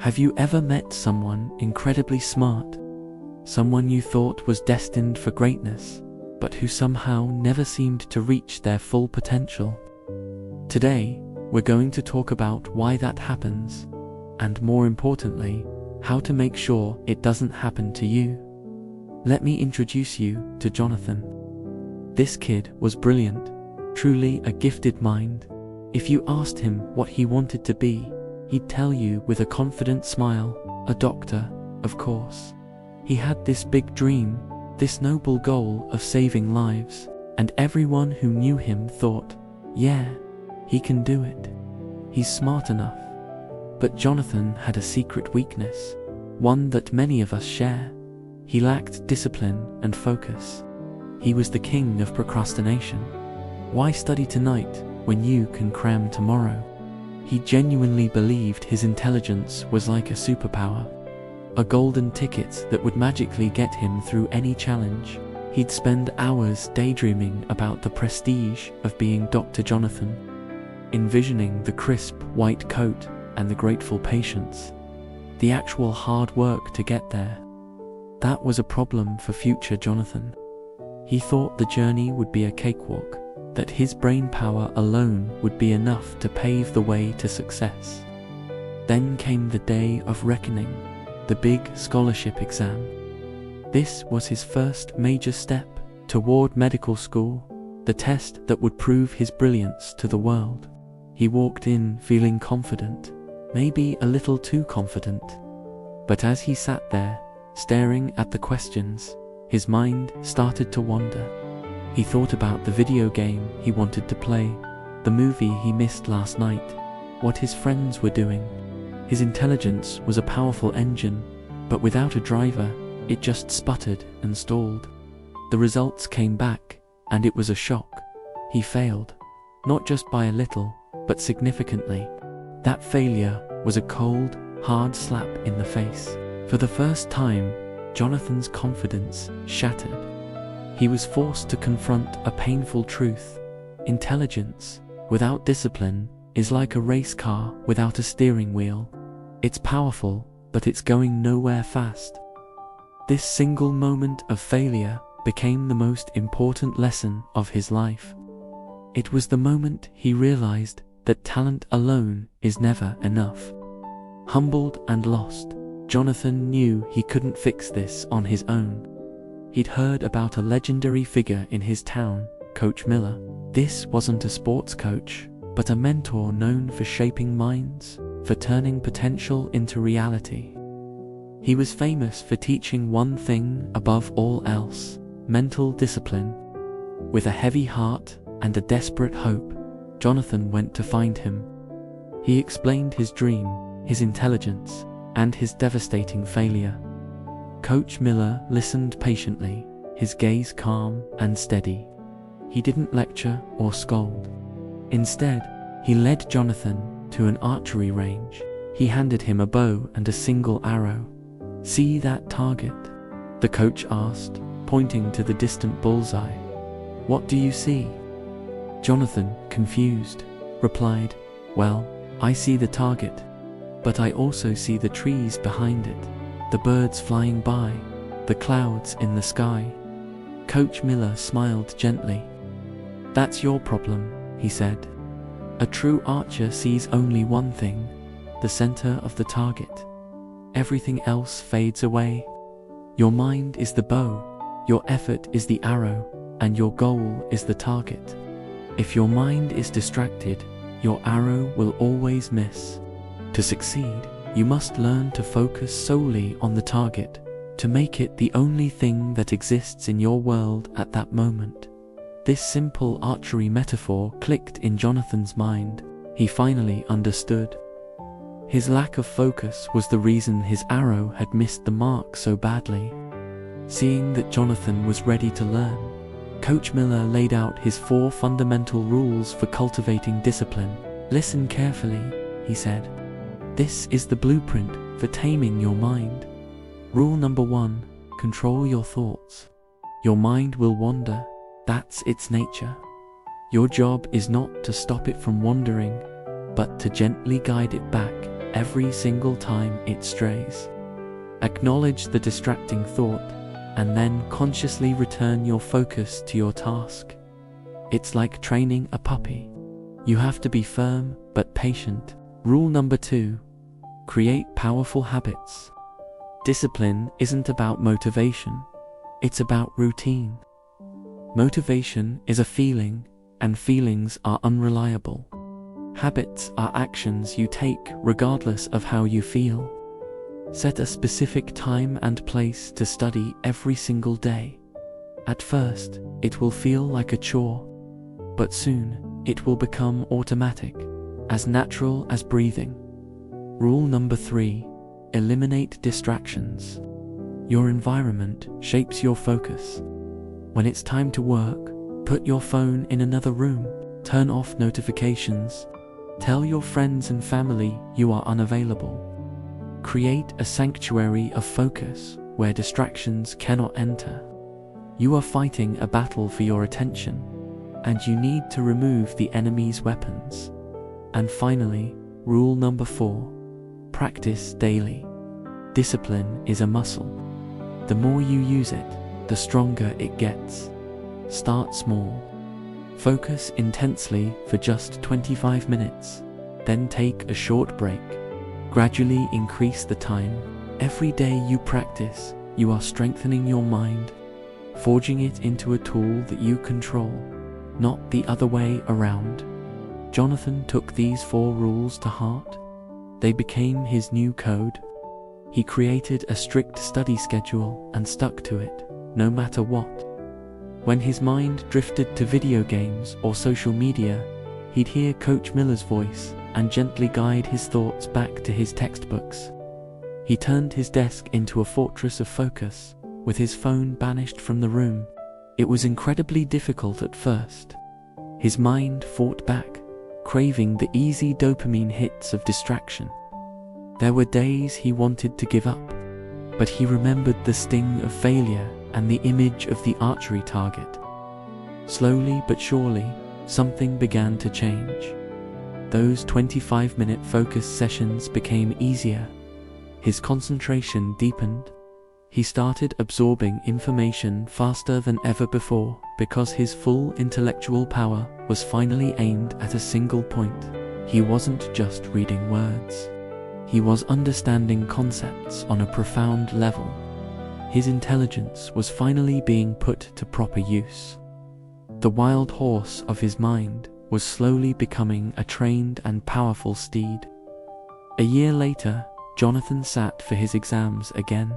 Have you ever met someone incredibly smart? Someone you thought was destined for greatness, but who somehow never seemed to reach their full potential? Today, we're going to talk about why that happens, and more importantly, how to make sure it doesn't happen to you. Let me introduce you to Johnathan. This kid was brilliant, truly a gifted mind. If you asked him what he wanted to be, he'd tell you with a confident smile, a doctor, of course. He had this big dream, this noble goal of saving lives, and everyone who knew him thought, yeah, he can do it. He's smart enough. But Johnathan had a secret weakness, one that many of us share. He lacked discipline and focus. He was the king of procrastination. Why study tonight when you can cram tomorrow? He genuinely believed his intelligence was like a superpower, a golden ticket that would magically get him through any challenge. He'd spend hours daydreaming about the prestige of being Dr. Johnathan, envisioning the crisp white coat and the grateful patients, the actual hard work to get there. That was a problem for future Johnathan. He thought the journey would be a cakewalk, that his brain power alone would be enough to pave the way to success. Then came the day of reckoning, the big scholarship exam. This was his first major step toward medical school, the test that would prove his brilliance to the world. He walked in feeling confident, maybe a little too confident. But as he sat there, staring at the questions, his mind started to wander. He thought about the video game he wanted to play, the movie he missed last night, what his friends were doing. His intelligence was a powerful engine, but without a driver, it just sputtered and stalled. The results came back, and it was a shock. He failed, not just by a little, but significantly. That failure was a cold, hard slap in the face. For the first time, Johnathan's confidence shattered. He was forced to confront a painful truth. Intelligence, without discipline, is like a race car without a steering wheel. It's powerful, but it's going nowhere fast. This single moment of failure became the most important lesson of his life. It was the moment he realized that talent alone is never enough. Humbled and lost, Johnathan knew he couldn't fix this on his own. He'd heard about a legendary figure in his town, Coach Miller. This wasn't a sports coach, but a mentor known for shaping minds, for turning potential into reality. He was famous for teaching one thing above all else: mental discipline. With a heavy heart and a desperate hope, Johnathan went to find him. He explained his dream, his intelligence, and his devastating failure. Coach Miller listened patiently, his gaze calm and steady. He didn't lecture or scold. Instead, he led Johnathan to an archery range. He handed him a bow and a single arrow. "See that target?" the coach asked, pointing to the distant bullseye. "What do you see?" Johnathan, confused, replied, "Well, I see the target, but I also see the trees behind it, the birds flying by, the clouds in the sky." Coach Miller smiled gently. "That's your problem," he said. "A true archer sees only one thing, the center of the target. Everything else fades away. Your mind is the bow, your effort is the arrow, and your goal is the target. If your mind is distracted, your arrow will always miss. To succeed, you must learn to focus solely on the target, to make it the only thing that exists in your world at that moment." This simple archery metaphor clicked in Johnathan's mind. He finally understood. His lack of focus was the reason his arrow had missed the mark so badly. Seeing that Johnathan was ready to learn, Coach Miller laid out his 4 fundamental rules for cultivating discipline. "Listen carefully," he said. "This is the blueprint for taming your mind. Rule number 1, control your thoughts. Your mind will wander, that's its nature. Your job is not to stop it from wandering, but to gently guide it back every single time it strays. Acknowledge the distracting thought, and then consciously return your focus to your task. It's like training a puppy. You have to be firm but patient. Rule number 2. Create powerful habits. Discipline isn't about motivation, it's about routine. Motivation is a feeling, and feelings are unreliable. Habits are actions you take regardless of how you feel. Set a specific time and place to study every single day. At first, it will feel like a chore, but soon it will become automatic, as natural as breathing. Rule number 3. Eliminate distractions. Your environment shapes your focus. When it's time to work, put your phone in another room, turn off notifications, tell your friends and family you are unavailable. Create a sanctuary of focus where distractions cannot enter. You are fighting a battle for your attention, and you need to remove the enemy's weapons. And finally, rule number 4. Practice daily. Discipline is a muscle. The more you use it, the stronger it gets. Start small. Focus intensely for just 25 minutes, then take a short break. Gradually increase the time. Every day you practice, you are strengthening your mind, forging it into a tool that you control, not the other way around. Johnathan took these 4 rules to heart. They became his new code. He created a strict study schedule and stuck to it, no matter what. When his mind drifted to video games or social media, he'd hear Coach Miller's voice and gently guide his thoughts back to his textbooks. He turned his desk into a fortress of focus, with his phone banished from the room. It was incredibly difficult at first. His mind fought back, craving the easy dopamine hits of distraction. There were days he wanted to give up, but he remembered the sting of failure and the image of the archery target. Slowly but surely, something began to change. Those 25-minute focus sessions became easier. His concentration deepened. He started absorbing information faster than ever before because his full intellectual power was finally aimed at a single point. He wasn't just reading words. He was understanding concepts on a profound level. His intelligence was finally being put to proper use. The wild horse of his mind was slowly becoming a trained and powerful steed. A year later, Johnathan sat for his exams again.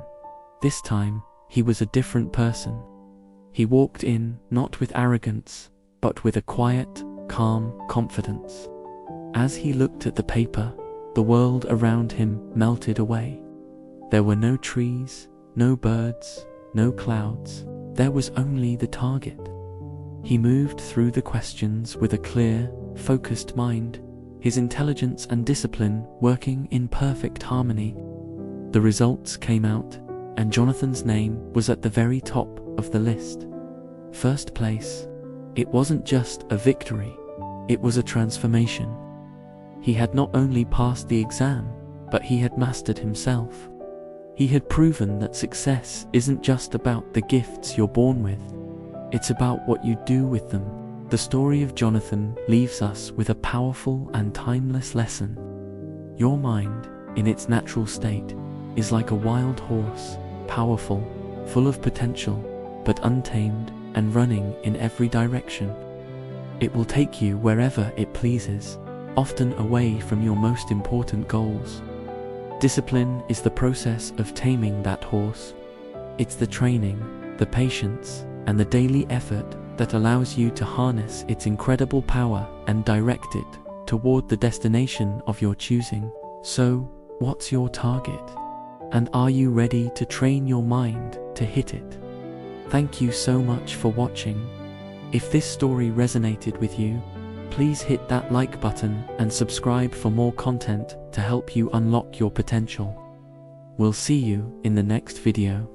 This time, he was a different person. He walked in not with arrogance, but with a quiet, calm confidence. As he looked at the paper, the world around him melted away. There were no trees, no birds, no clouds. There was only the target. He moved through the questions with a clear, focused mind, his intelligence and discipline working in perfect harmony. The results came out, and Johnathan's name was at the very top of the list. First place. It wasn't just a victory, it was a transformation. He had not only passed the exam, but he had mastered himself. He had proven that success isn't just about the gifts you're born with, it's about what you do with them. The story of Johnathan leaves us with a powerful and timeless lesson. Your mind, in its natural state, is like a wild horse, powerful, full of potential, but untamed and running in every direction. It will take you wherever it pleases, often away from your most important goals. Discipline is the process of taming that horse. It's the training, the patience, and the daily effort that allows you to harness its incredible power and direct it toward the destination of your choosing. So, what's your target? And are you ready to train your mind to hit it? Thank you so much for watching. If this story resonated with you, please hit that like button and subscribe for more content to help you unlock your potential. We'll see you in the next video.